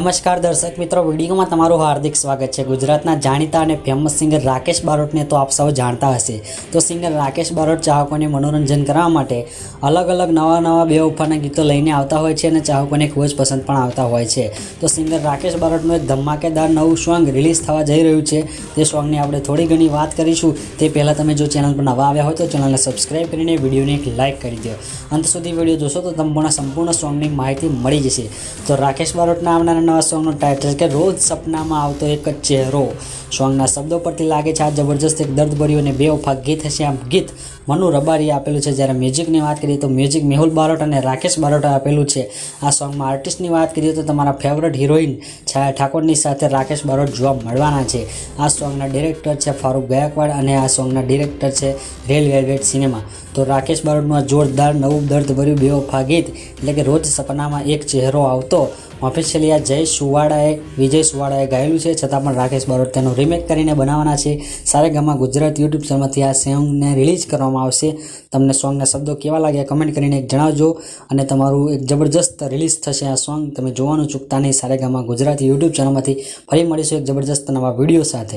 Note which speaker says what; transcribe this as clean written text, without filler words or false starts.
Speaker 1: नमस्कार दर्शक मित्रों, वीडियो में तमारुं हार्दिक स्वागत है। गुजरातना जाणीता और फेमस सिंगर राकेश बारोट ने तो आप सौ जानता हशे। तो सिंगर राकेश बारोट चाहकों ने मनोरंजन करवा माटे अलग अलग नवा नवा बेवफाना गीतों लईने आवता होय छे अने चाहकों ने खूब ज पसंद पण आवता होय छे। तो सिंगर राकेश बारोटनुं एक धमाकेदार नवुं सॉन्ग रिलीज थवा जई रह्युं छे। ते सॉन्गनी आपणे थोड़ी घणी वात करीशुं। ते पहेला तमे जो चेनल पर नवा आव्या होय तो चेनलने सब्सक्राइब करीने विडियोने एक लाइक करी दो। अंत सुधी विडियो जोशो तो तमने संपूर्ण सॉन्गनी माहिती मळी जशे। तो राकेश बारोटना आवनारा नवा सॉन्गनुं टाइटल के रोज सपना में आवतो एक चेहरो। सॉन्गना शब्दों परथी लागे छे आ जबरदस्त एक दर्दभर्युं अने बेवफा गीत हशे। आ गीत मनु रबारीए आपेलुं छे। ज्यारे म्यूजिकनी वात करीए तो म्यूजिक मेहुल बारोट अने राकेश बारोटे आपेलुं छे। आ सॉन्गमां आर्टिस्टनी वात करीए तो तमारा फेवरेट हीरोइन छाया ठाकोरनी साथे राकेश बारोट जोवा मळवाना छे। आ सॉन्गना डायरेक्टर छे फारूक गायकवाड अने आ सॉन्गना डायरेक्टर छे रेल वेलवेट सिनेमा। तो राकेश बारोटनुं आ जोरदार नवुं दर्दभर्युं बेवफा गीत એટલે કે રોજ સપનામાં એક ચહેરો આવતો ऑफिशियली आ विजय सुवाड़ाए गायेलुं छे। छतां पण राकेश बारोट तेनो रिमेक करीने बनाववाना छे। सारेगामा गुजरात यूट्यूब चेनलमांथी आ सॉन्गने रिलीज करवामां आवशे। तमने सॉन्गना शब्दों केवा लाग्या कमेंट करीने जणावजो अने तमारुं एक जबरदस्त रिलीज थशे आ सॉन्ग। तमे जोवानुं चूकता नहीं। सारेगामा गुजरात यूट्यूब चेनलमांथी फरी मळीशुं एक जबरदस्त नवा विडियो साथे।